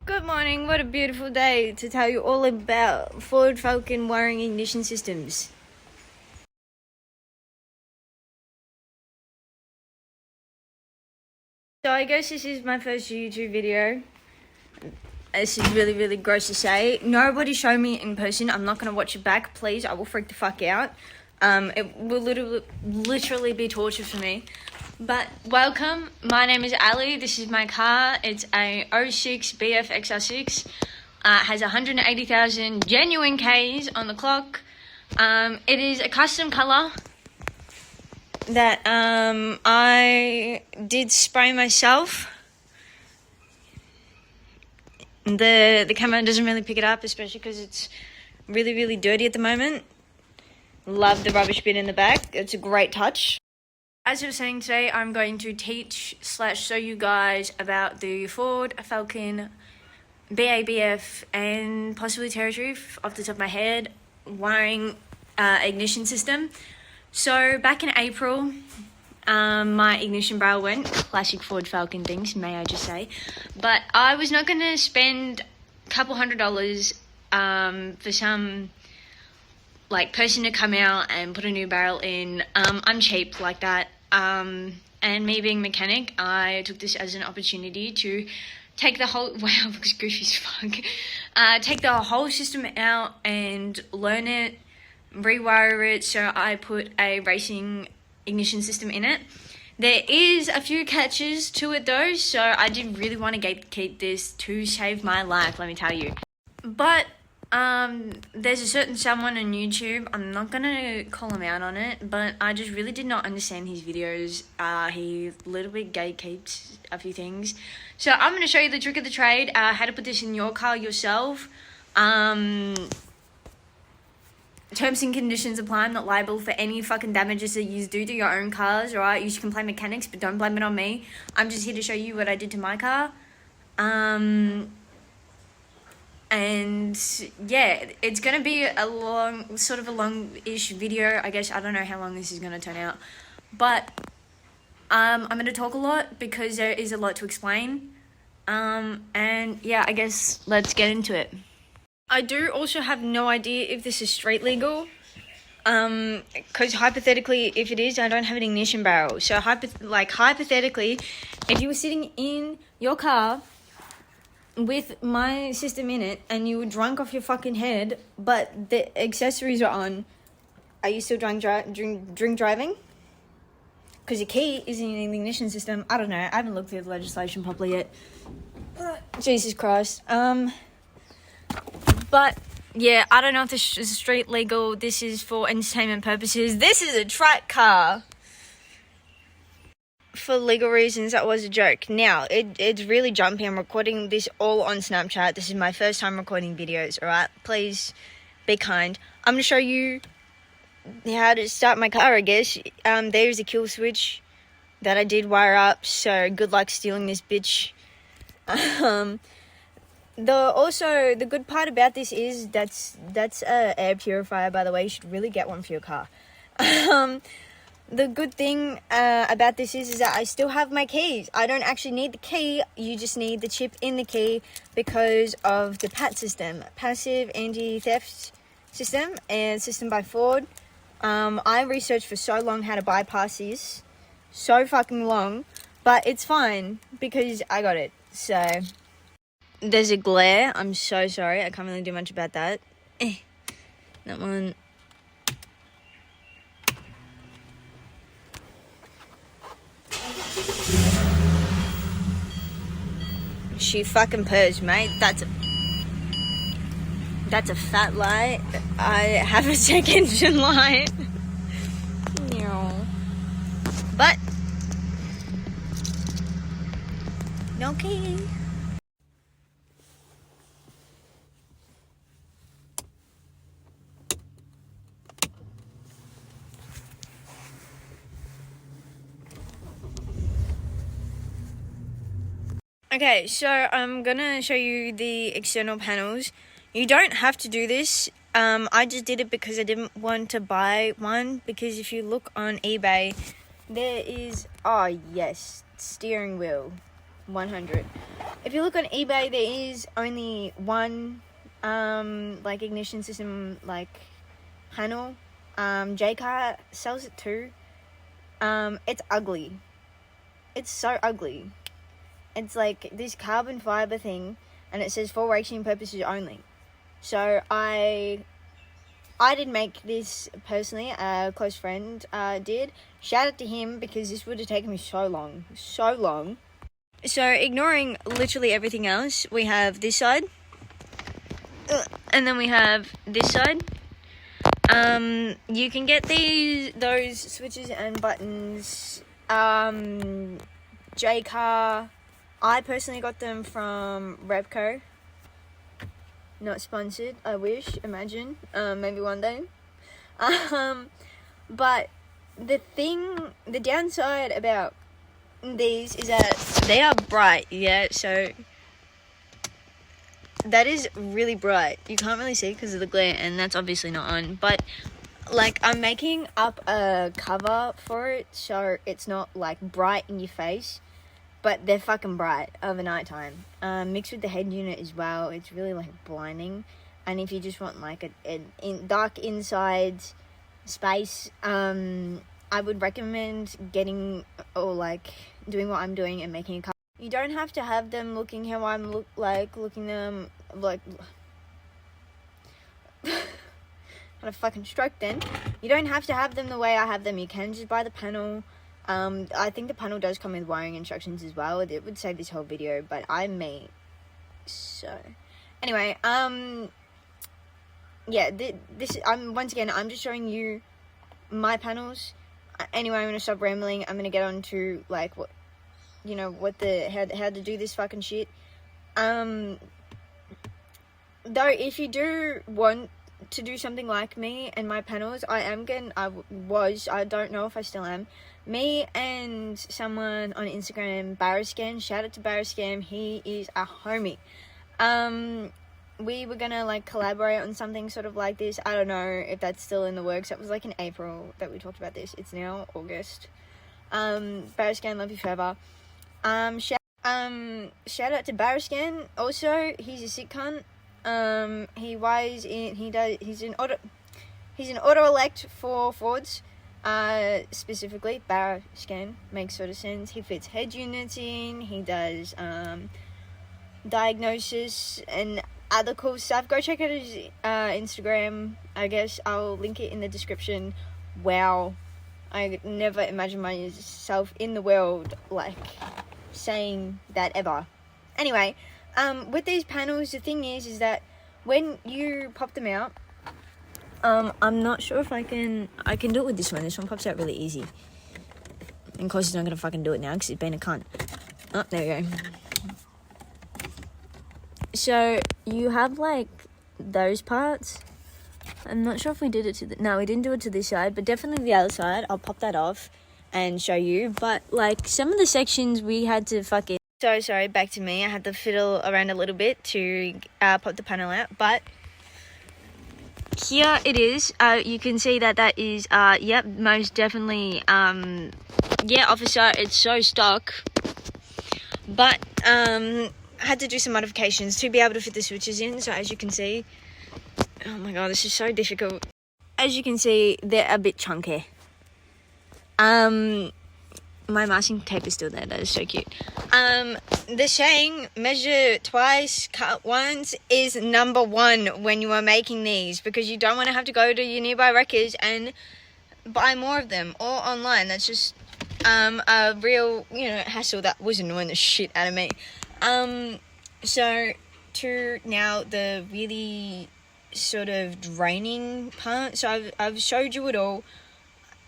Good morning, what a beautiful day to tell you all about Ford Falcon wiring ignition systems. So I guess this is my first YouTube video. This is really gross to say. Nobody show me in person. I'm not going to watch it back, please. I will freak the fuck out. It will literally be torture for me. But welcome, my name is Ali. This is my car. It's a 06 BF XR6. Has 180,000 genuine Ks on the clock. It is a custom color that I did spray myself. The camera doesn't really pick it up, especially because it's really dirty at the moment. Love the rubbish bin in the back. It's a great touch. As I was saying, today I'm going to teach/show you guys about the Ford Falcon BA, BF, and possibly Territory off the top of my head wiring ignition system. So back in April, my ignition barrel went. Classic Ford Falcon things, may I just say. But I was not going to spend a couple $100 for some person to come out and put a new barrel in. I'm cheap like that. And me being a mechanic, I took this as an opportunity to take the whole, wow, it looks goofy as fuck. Take the whole system out and learn it, rewire it, so I put a racing ignition system in it. There is a few catches to it though, so I did really want to gatekeep this to save my life, let me tell you. But there's a certain someone on YouTube, I'm not gonna call him out on it, but I just really did not understand his videos. He literally gatekeeps a few things. So I'm gonna show you the trick of the trade, how to put this in your car yourself. Terms and conditions apply. I'm not liable for any fucking damages that you do to your own cars, alright? You can blame mechanics, but don't blame it on me. I'm just here to show you what I did to my car. And yeah, it's gonna be a long-ish video, I guess. I don't know how long this is gonna turn out, but I'm gonna talk a lot because there is a lot to explain. And yeah, I guess let's get into it. I do also have no idea if this is street legal, because hypothetically, if it is, I don't have an ignition barrel. So hypothetically, if you were sitting in your car with my system in it and you were drunk off your fucking head, but the accessories are on, are you still drink driving? Because your key is in the ignition system. I don't know. I haven't looked through the legislation properly yet. Jesus Christ. But yeah, I don't know if this is street legal. This is for entertainment purposes. This is a track car. For legal reasons, that was a joke. Now, it's really jumpy. I'm recording this all on Snapchat. This is my first time recording videos, alright? Please be kind. I'm going to show you how to start my car, I guess. There's a kill switch that I did wire up, so good luck stealing this bitch. The good part about this is that's a air purifier, by the way. You should really get one for your car. The good thing about this is that I still have my keys. I don't actually need the key. You just need the chip in the key because of the PAT system, passive anti-theft system, and system by Ford. I researched for so long how to bypass this, so fucking long, but it's fine because I got it. So there's a glare. I'm so sorry. I can't really do much about that. That one. She fucking purrs, mate. That's a fat light. I have a check engine light. But no key. Okay, so I'm gonna show you the external panels. You don't have to do this. I just did it because I didn't want to buy one, because if you look on eBay, there is, oh yes, steering wheel. 100. If you look on eBay, there is only one like ignition system like panel. J-Car sells it too. It's ugly. It's so ugly. It's like this carbon fiber thing, and it says for racing purposes only. So I didn't make this personally. A close friend did. Shout out to him, because this would have taken me so long. So ignoring literally everything else, we have this side, and then we have this side. You can get those switches and buttons, J-Car. I personally got them from Repco. Not sponsored, I wish, imagine, maybe one day. But the downside about these is that they are bright, yeah, so that is really bright. You can't really see because of the glare, and that's obviously not on, but like I'm making up a cover for it so it's not like bright in your face, but they're fucking bright over night time. Mixed with the head unit as well, it's really like blinding. And if you just want like a dark inside space, I would recommend getting, or like doing what I'm doing and making a cover. You don't have to have them looking how I'm looking them like had a fucking stroke then. You don't have to have them the way I have them. You can just buy the panel. I think the panel does come with wiring instructions as well. It would save this whole video, but I may. So anyway, yeah, once again, I'm just showing you my panels. Anyway, I'm gonna stop rambling. I'm gonna get on to like what, you know, what the how to do this fucking shit. Though if you do want to do something like me and my panels, I don't know if I still am, me and someone on Instagram, Barriscam, shout out to Barriscam, he is a homie. We were gonna like collaborate on something sort of like this. I don't know if that's still in the works. That was like in April that we talked about this. It's now August. Barriscam, love you forever. Shout out to Barriscam. Also, he's a sick cunt. He's an auto elect for Fords, specifically. Barriscam makes sort of sense. He fits head units in, he does diagnosis and other cool stuff. Go check out his Instagram. I guess I'll link it in the description. Wow, I never imagined myself in the world like saying that ever. Anyway, with these panels, the thing is that when you pop them out, I'm not sure if I can do it with this one. This one pops out really easy. And of course, he's not gonna fucking do it now because he's been a cunt. Oh, there we go. So you have like those parts. I'm not sure if we did it to no, we didn't do it to this side, but definitely the other side. I'll pop that off and show you. But like some of the sections we had to fucking. So sorry, back to me. I had to fiddle around a little bit to pop the panel out, but here it is. You can see that is, yep, most definitely, yeah, officer, it's so stock, but, I had to do some modifications to be able to fit the switches in. So as you can see, oh my god, this is so difficult. As you can see, they're a bit chunky. My masking tape is still there. That is so cute. The saying, measure twice, cut once, is number one when you are making these, because you don't want to have to go to your nearby wreckers and buy more of them, or online. That's just a real, hassle that was annoying the shit out of me. So to now the really sort of draining part. So I've showed you it all.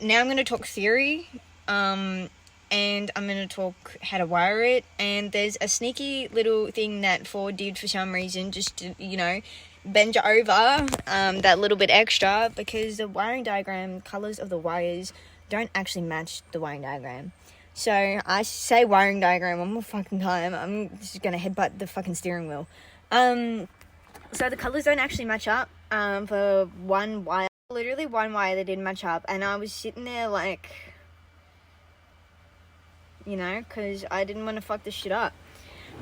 Now I'm going to talk theory. And I'm going to talk how to wire it. And there's a sneaky little thing that Ford did for some reason, just to, bend you over that little bit extra, because the wiring diagram, colours of the wires don't actually match the wiring diagram. So I say wiring diagram one more fucking time. I'm just going to headbutt the fucking steering wheel. So the colours don't actually match up for one wire. Literally one wire that didn't match up. And I was sitting there like, because I didn't want to fuck this shit up.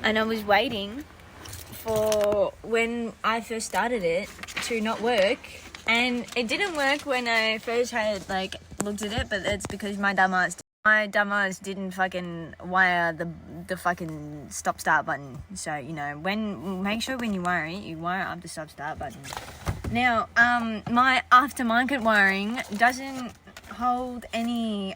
and I was waiting for when I first started it to not work, and it didn't work when I first had like looked at it, but it's because my dumbass didn't fucking wire the fucking stop start button. So, you know, make sure when you wire up the stop start button. Now, my aftermarket wiring doesn't hold any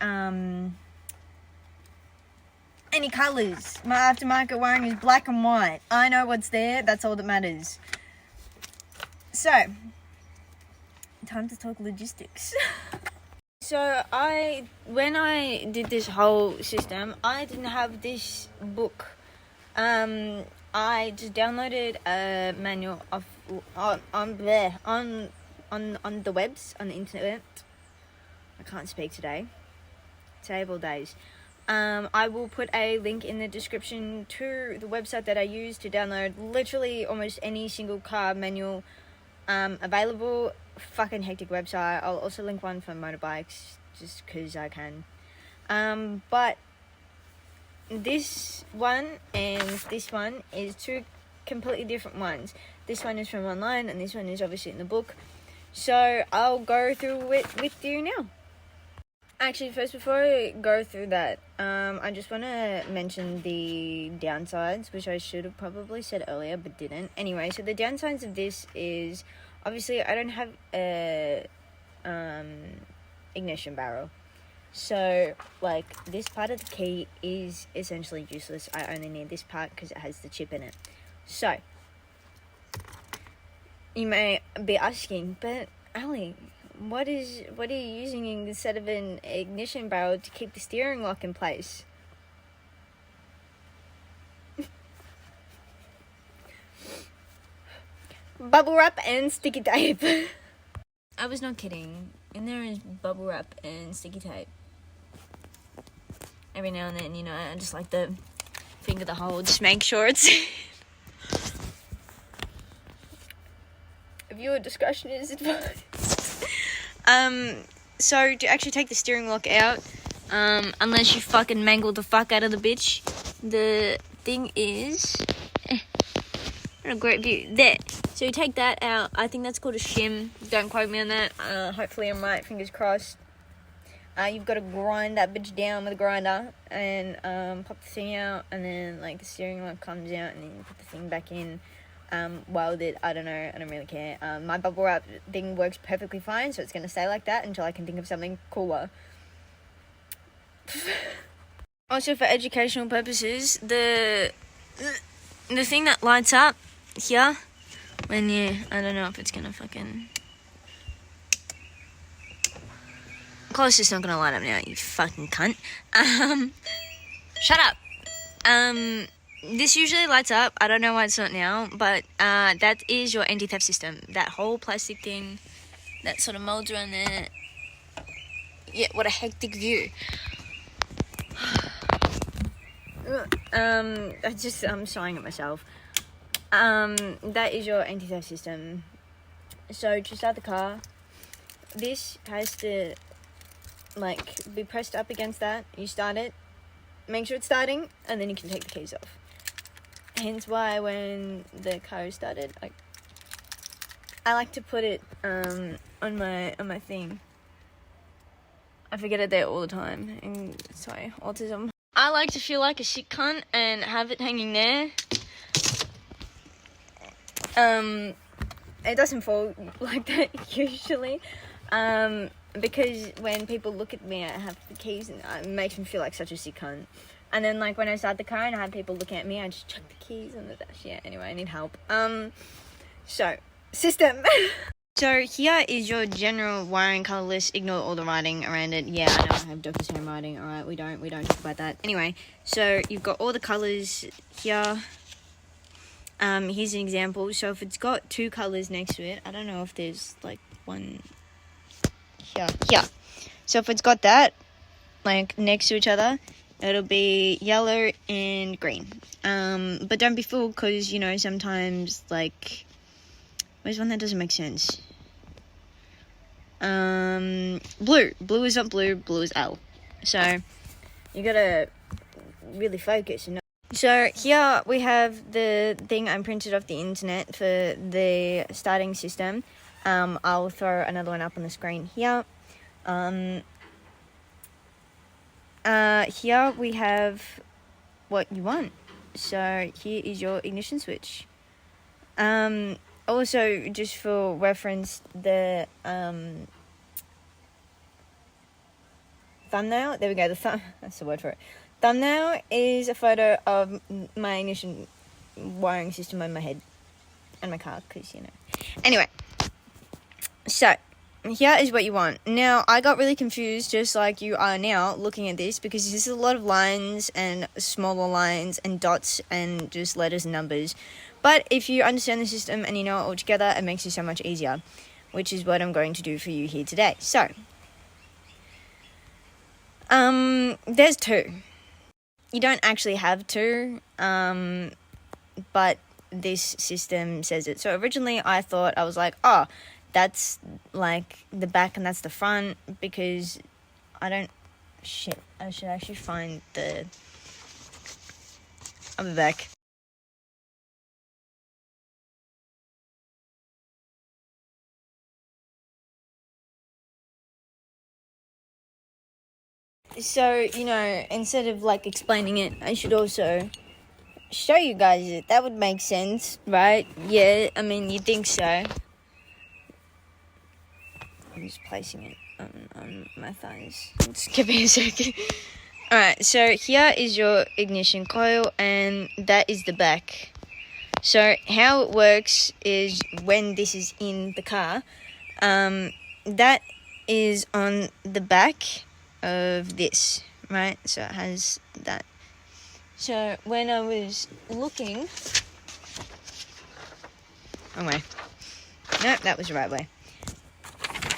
colours. My aftermarket wiring is black and white. I know what's there, that's all that matters. So, time to talk logistics. So, when I did this whole system, I didn't have this book. I just downloaded a manual on the webs, on the internet. I can't speak today. Today of all days. I will put a link in the description to the website that I use to download literally almost any single car manual available. Fucking hectic website. I'll also link one for motorbikes just because I can. But this one and this one is two completely different ones. This one is from online and this one is obviously in the book. So I'll go through it with you now. Actually, first, before I go through that, I just want to mention the downsides, which I should have probably said earlier, but didn't. Anyway, so the downsides of this is, obviously, I don't have a ignition barrel. So, like, this part of the key is essentially useless. I only need this part because it has the chip in it. So, you may be asking, but Ali, what are you using instead of an ignition barrel to keep the steering lock in place? Bubble wrap and sticky tape. I was not kidding. In there is bubble wrap and sticky tape. Every now and then, you know, I just like to finger the hole, just make sure it's... Viewer discretion is advised. So to actually take the steering lock out, unless you fucking mangle the fuck out of the bitch, the thing is, not a great view, there. So you take that out, I think that's called a shim, don't quote me on that, hopefully I'm right, fingers crossed. You've got to grind that bitch down with a grinder, and pop the thing out, and then like the steering lock comes out, and then you put the thing back in. Weld it, I don't know, I don't really care. My bubble wrap thing works perfectly fine, so it's going to stay like that until I can think of something cooler. Also, for educational purposes, the thing that lights up here, when you, I don't know if it's going to fucking... Of course it's not going to light up now, you fucking cunt. Shut up. This usually lights up. I don't know why it's not now, but that is your anti-theft system. That whole plastic thing that sort of molds around there. Yeah, what a hectic view. I'm sighing at myself. That is your anti-theft system. So to start the car, this has to like be pressed up against that. You start it, make sure it's starting, and then you can take the keys off. Hence why when the car is started, I like to put it on my thing. I forget it there all the time. And sorry, autism. I like to feel like a shit cunt and have it hanging there. It doesn't fall like that usually. Because when people look at me, I have the keys, and it makes me feel like such a sick cunt. And then, like, when I start the car and I have people looking at me, I just chuck the keys on the dash. Yeah, anyway, I need help. So, system. So, here is your general wiring color list. Ignore all the writing around it. Yeah, I know I have Doctor's handwriting. Alright, we don't talk about that. Anyway, so, you've got all the colors here. Here's an example. So, if it's got two colors next to it, I don't know if there's, like, one here. So, if it's got that, like, next to each other, it'll be yellow and green. But don't be fooled, because, you know, sometimes, like, where's one that doesn't make sense? Blue. Blue is not blue, blue is L. So, you gotta really focus. So here we have the thing I printed off the internet for the starting system. I'll throw another one up on the screen here. Here we have what you want. So here is your ignition switch. Also, just for reference, the thumbnail. There we go. That's the word for it. Thumbnail is a photo of my ignition wiring system on my head and my car, because Anyway, so here is what you want. Now, I got really confused, just like you are now, looking at this, because there's a lot of lines and smaller lines and dots and just letters and numbers. But if you understand the system and you know it all together, it makes it so much easier, which is what I'm going to do for you here today. So, there's two. You don't actually have two, but this system says it. So originally I thought, I was like, oh, that's like the back and that's the front, because I should actually find the other back. So, instead of like explaining it, I should also show you guys it. That would make sense, right? Yeah, I mean, you'd think so. I'm just placing it on my thighs. Just give me a second. Alright, so here is your ignition coil, and that is the back. So how it works is, when this is in the car, that is on the back of this, right? So it has that. So when I was looking, wrong way. No, that was the right way.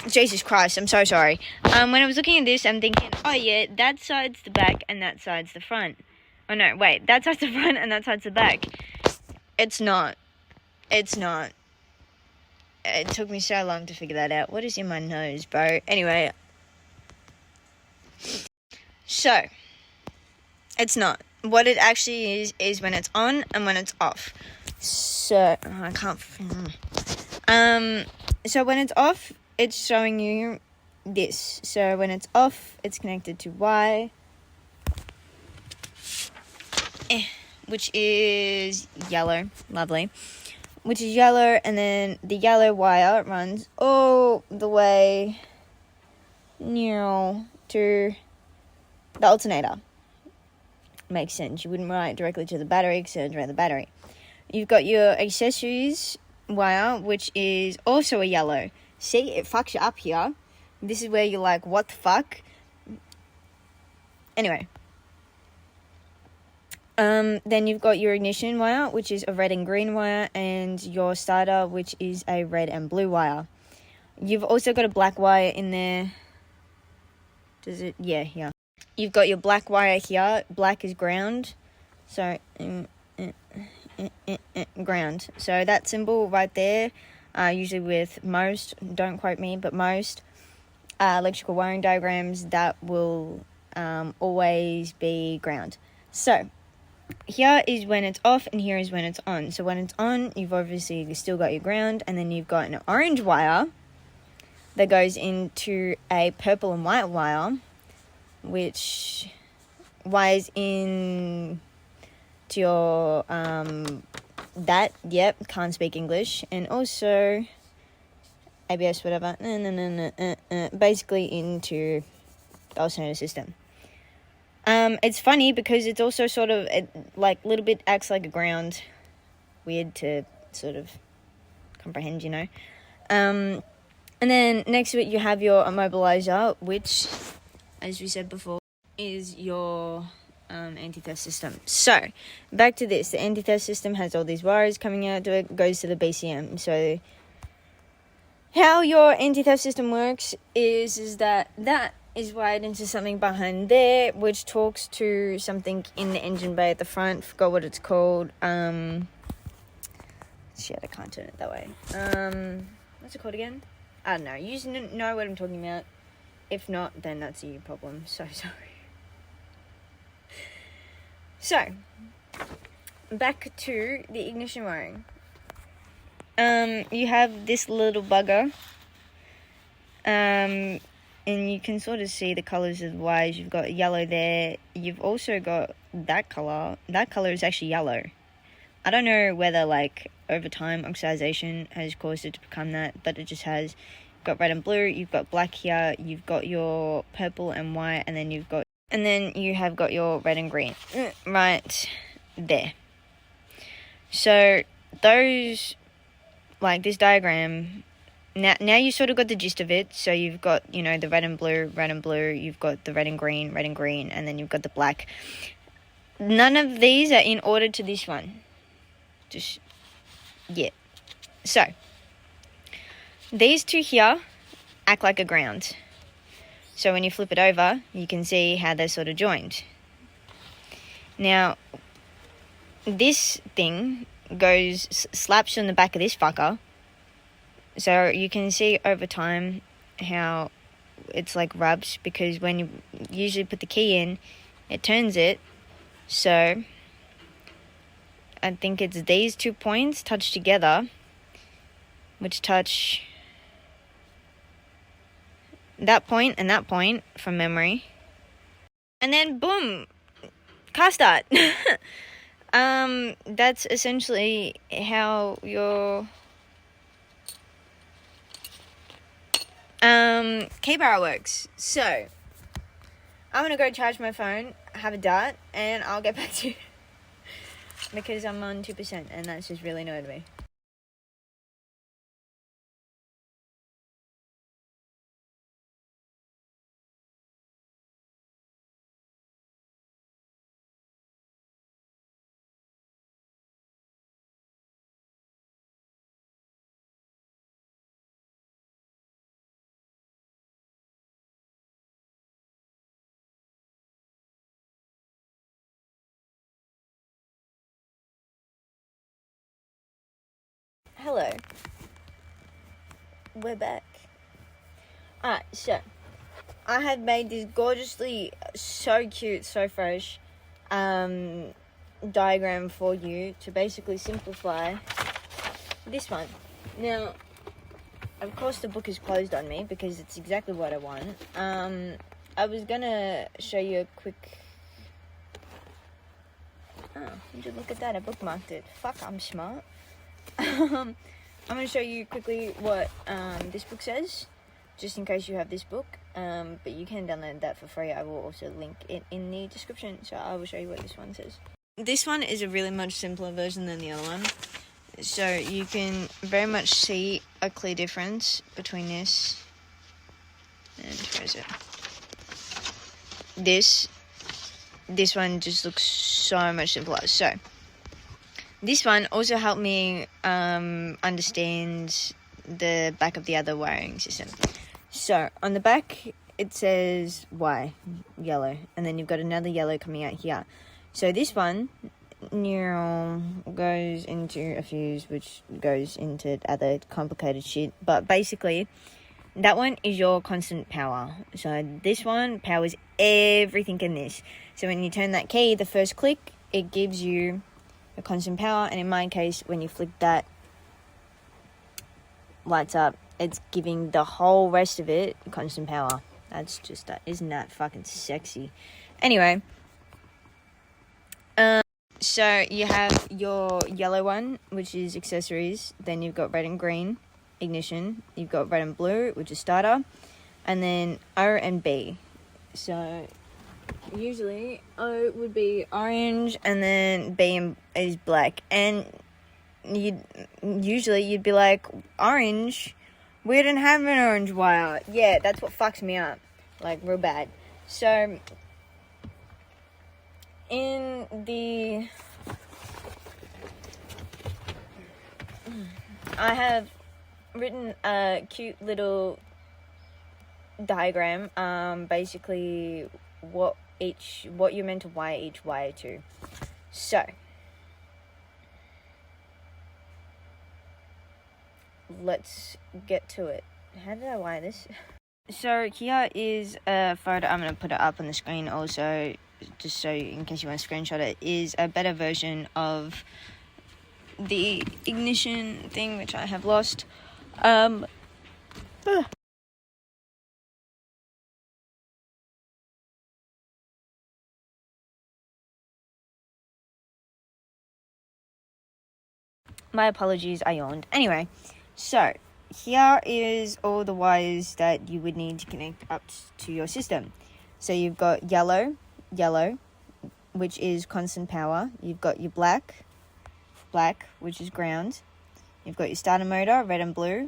Jesus Christ, I'm so sorry. When I was looking at this, I'm thinking, oh yeah, that side's the back and that side's the front. Oh no, wait, that side's the front and that side's the back. It's not. It's not. It took me so long to figure that out. What is in my nose, bro? Anyway. So, it's not. What it actually is when it's on and when it's off. So, I can't... So when it's off, it's showing you this. So when it's off, it's connected to Y, which is yellow. Lovely. Which is yellow, and then the yellow wire runs all the way to the alternator. Makes sense. You wouldn't run it directly to the battery, because it's around the battery. You've got your accessories wire, which is also a yellow. See, it fucks you up here. This is where you're like, what the fuck? Anyway. Then you've got your ignition wire, which is a red and green wire, and your starter, which is a red and blue wire. You've also got a black wire in there. Does it? Yeah, yeah. You've got your black wire here. Black is ground. So, ground. So that symbol right there, usually with most, don't quote me, but most electrical wiring diagrams, that will always be ground. So here is when it's off, and here is when it's on. So when it's on, you've obviously still got your ground, and then you've got an orange wire that goes into a purple and white wire, which wires in to your can't speak English, and also ABS, whatever, basically into the alternator system. It's funny because it's also sort of like a little bit acts like a ground. Weird to sort of comprehend, and then next to it you have your immobilizer, which, as we said before, is your anti-theft system. So back to this. The anti-theft system has all these wires coming out to it, goes to the BCM. So how your anti-theft system works is that is wired into something behind there, which talks to something in the engine bay at the front. Forgot what it's called. Shit, I can't turn it that way. What's it called again? I don't know. You just know what I'm talking about. If not, then that's your problem. So sorry. So, back to the ignition wiring. You have this little bugger. And you can sort of see the colours of the wires. You've got yellow there. You've also got that colour. That colour is actually yellow. I don't know whether, like, over time oxidization has caused it to become that, but it just has. You've got red and blue, you've got black here, you've got your purple and white, and then you have got your red and green right there. So those, like this diagram, now you sort of got the gist of it. So you've got, the red and blue, you've got the red and green, and then you've got the black. None of these are in order to this one. So these two here act like a ground. So when you flip it over, you can see how they're sort of joined. Now, this thing slaps on the back of this fucker. So you can see over time how it's like rubs, because when you usually put the key in, it turns it. So I think it's these 2 points touch together, which touch that point and that point from memory. And then boom, car start. That's essentially how your key barrel works. So I'm gonna go charge my phone, have a dart, and I'll get back to you. Because I'm on 2% and that's just really annoyed me. Hello. We're back. Alright, so I have made this gorgeously, so cute, so fresh diagram for you to basically simplify this one. Now, of course the book is closed on me because it's exactly what I want. I was gonna show you a quick... Oh, would you look at that? I bookmarked it. Fuck, I'm smart. I'm going to show you quickly what this book says, just in case you have this book, but you can download that for free. I will also link it in the description, so I will show you what this one says. This one is a really much simpler version than the other one, so you can very much see a clear difference between this and where is it? This one just looks so much simpler. So this one also helped me understand the back of the other wiring system. So on the back it says Y, yellow, and then you've got another yellow coming out here. So this one goes into a fuse, which goes into other complicated shit. But basically, that one is your constant power. So this one powers everything in this. So when you turn that key, the first click, it gives you a constant power. And in my case, when you flick that, lights up. It's giving the whole rest of it constant power. That's just that. Isn't that fucking sexy? Anyway. So you have your yellow one, which is accessories. Then you've got red and green, ignition. You've got red and blue, which is starter. And then O and B. So usually O would be orange, and then B is black. And you'd be like, orange? We didn't have an orange wire. Yeah, that's what fucks me up. Like, real bad. So in the... I have written a cute little diagram, basically what you're meant to wire each wire to. So let's get to it. How did I wire this? So here is a photo. I'm going to put it up on the screen also just so in case you want to screenshot it, is a better version of the ignition thing, which I have lost. My apologies, I yawned. Anyway, so here is all the wires that you would need to connect up to your system. So you've got yellow, which is constant power. You've got your black, which is ground. You've got your starter motor, red and blue.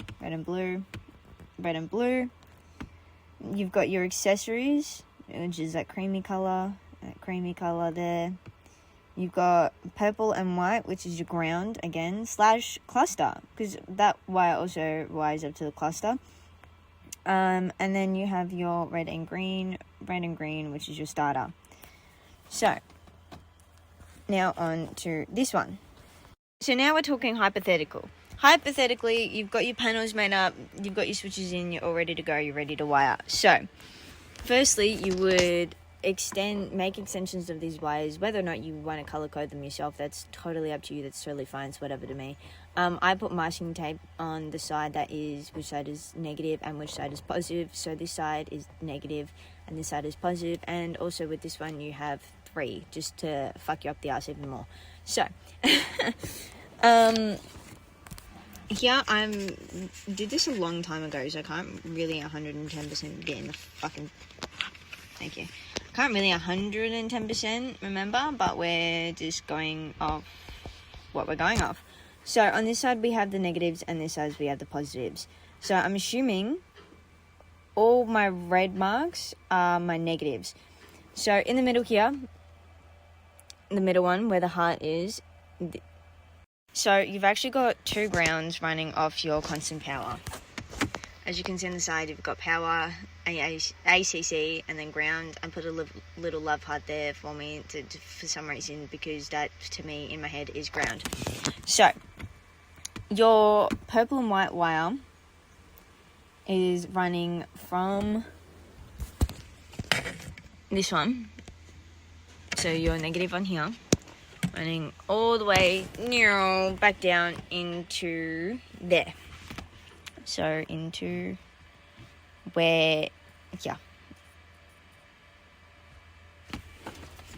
You've got your accessories, which is that creamy color there. You've got purple and white, which is your ground again, / cluster, because that wire also wires up to the cluster. And then you have your red and green, which is your starter. So, now on to this one. So now we're talking hypothetical. Hypothetically, you've got your panels made up, you've got your switches in, you're all ready to go, you're ready to wire. So, firstly, you would make extensions of these wires. Whether or not you want to color code them yourself, that's totally up to you. That's totally fine. It's whatever to me. I put masking tape on the side which side is negative and which side is positive. So this side is negative and this side is positive. And also with this one, you have 3 just to fuck you up the ass even more. So, here did this a long time ago, so I can't really 110% get in the fucking. Thank you. Can't really 110% remember, but we're just going off what we're going off. So on this side we have the negatives and this side we have the positives. So I'm assuming all my red marks are my negatives. So in the middle here, the middle one where the heart is, so you've actually got 2 grounds running off your constant power. As you can see on the side, you've got power, ACC, and then ground. I put a little love heart there for me for some reason, because that, to me, in my head, is ground. So, your purple and white wire is running from this one. So, your negative on here, running all the way back down into there. So into where,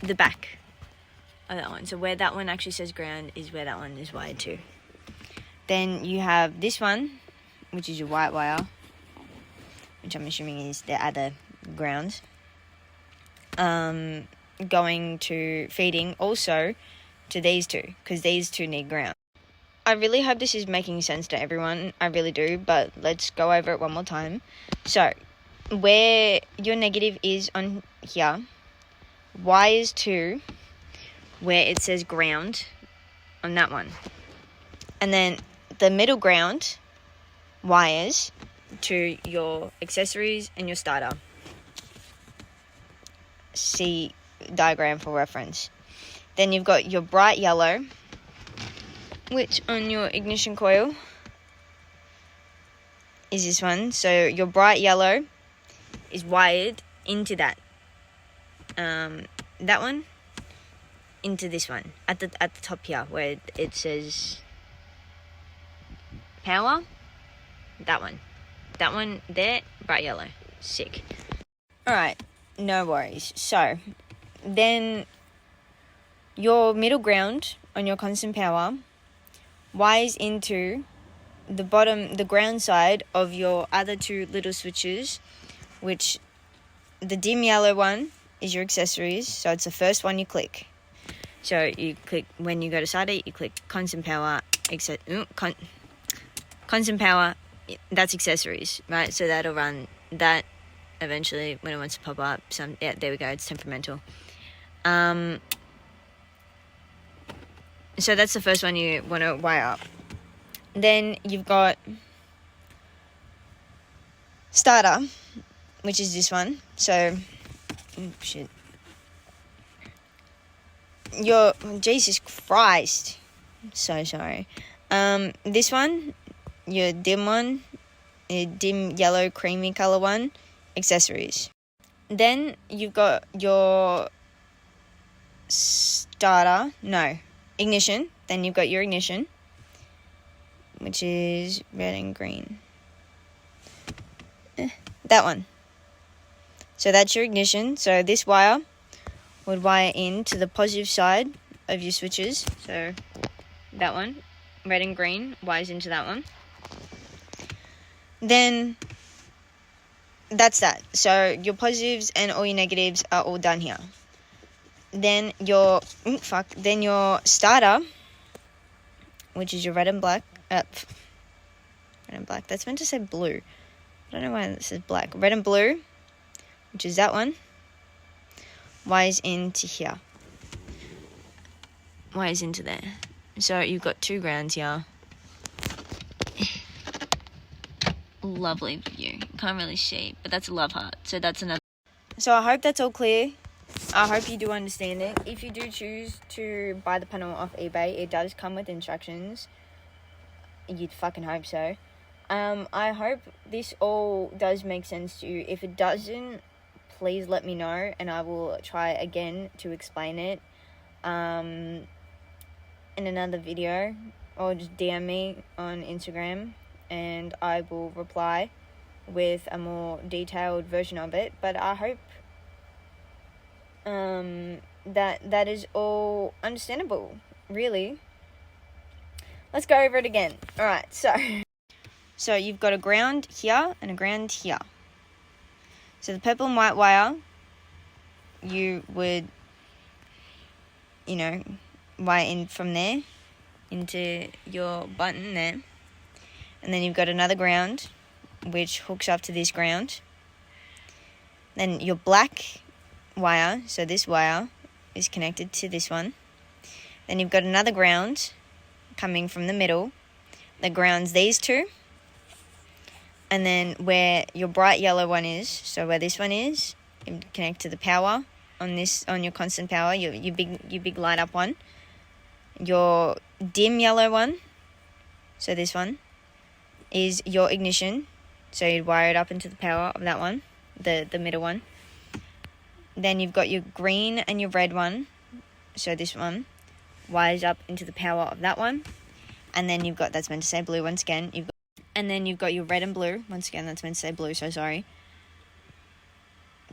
the back of that one. So where that one actually says ground is where that one is wired to. Then you have this one, which is your white wire, which I'm assuming is the other ground, going to feeding also to these 2, because these 2 need ground. I really hope this is making sense to everyone. I really do, but let's go over it one more time. So, where your negative is on here, wires to where it says ground on that one. And then the middle ground wires to your accessories and your starter. See diagram for reference. Then you've got your bright yellow, which on your ignition coil is this one. So your bright yellow is wired into that one into this one at the top here where it says power. That one there, bright yellow. Sick. Alright, no worries. So then your middle ground on your constant power wires into the ground side of your other 2 little switches, which the dim yellow one is your accessories, so it's the first one you click. So you click, when you go to start it, you click constant power, constant power, that's accessories, right? So that'll run that eventually when it wants to pop up. There we go, it's temperamental. So that's the first one you want to wire up. Then you've got starter, which is this one. So, Jesus Christ. So sorry. This one, your dim one, your dim yellow creamy color one, accessories. Then you've got your ignition. Then you've got your ignition, which is red and green. That one. So that's your ignition. So this wire would wire in to the positive side of your switches. So that one, red and green, wires into that one. Then that's that. So your positives and all your negatives are all done here. Then your starter, which is your red and black. Red and black. That's meant to say blue. I don't know why this says black. Red and blue, which is that one, wires into here. Wires into there. So you've got 2 grounds here. Lovely view. Can't really see, but that's a love heart. So that's another. So I hope that's all clear. I hope you do understand it. If you do choose to buy the panel off eBay, it does come with instructions. You'd fucking hope so. I hope this all does make sense to you. If it doesn't, please let me know, and I will try again to explain it in another video, or just DM me on Instagram, and I will reply with a more detailed version of it. But I hope that is all understandable, really. Let's go over it again. Alright, so you've got a ground here and a ground here. So the purple and white wire, you would, wire in from there into your button there. And then you've got another ground, which hooks up to this ground. Then your black wire, so this wire, is connected to this one. Then you've got another ground coming from the middle that grounds these 2. And then where your bright yellow one is, so where this one is, you connect to the power on your constant power, your big light up one. Your dim yellow one, so this one, is your ignition. So you'd wire it up into the power of that one, the middle one. Then you've got your green and your red one, so this one wires up into the power of that one. And then you've got, that's meant to say blue once again, and then you've got your red and blue. Once again, that's meant to say blue, so sorry.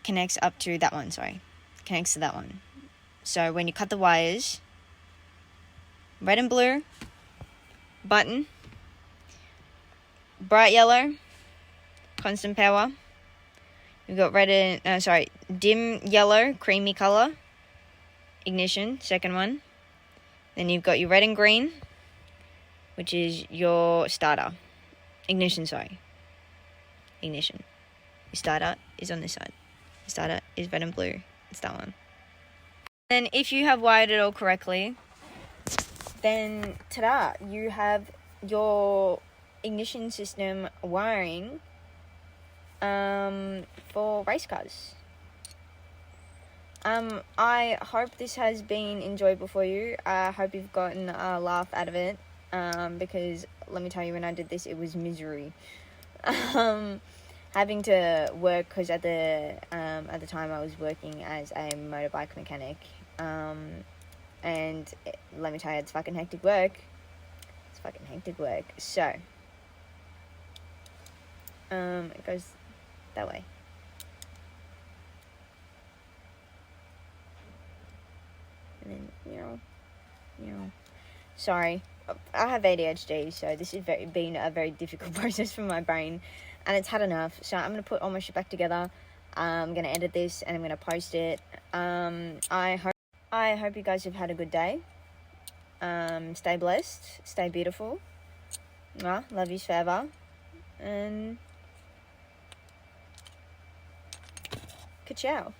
Connects up to that one, Connects to that one. So when you cut the wires, red and blue, button, bright yellow, constant power. You've got dim yellow, creamy color, ignition, second one. Then you've got your red and green, which is your starter. Ignition. Your starter is on this side. Your starter is red and blue. It's that one. Then if you have wired it all correctly, then ta-da, you have your ignition system wiring for race cars. I hope this has been enjoyable for you. I hope you've gotten a laugh out of it. Because let me tell you, when I did this, it was misery. Having to work, because at the time I was working as a motorbike mechanic, and let me tell you, it's fucking hectic work. So it goes that way. And then sorry. I have ADHD, so this has been a very difficult process for my brain, and it's had enough. So I'm going to put all my shit back together. I'm going to edit this, and I'm going to post it. I hope you guys have had a good day. Stay blessed. Stay beautiful. Love yous forever. And ka-chow.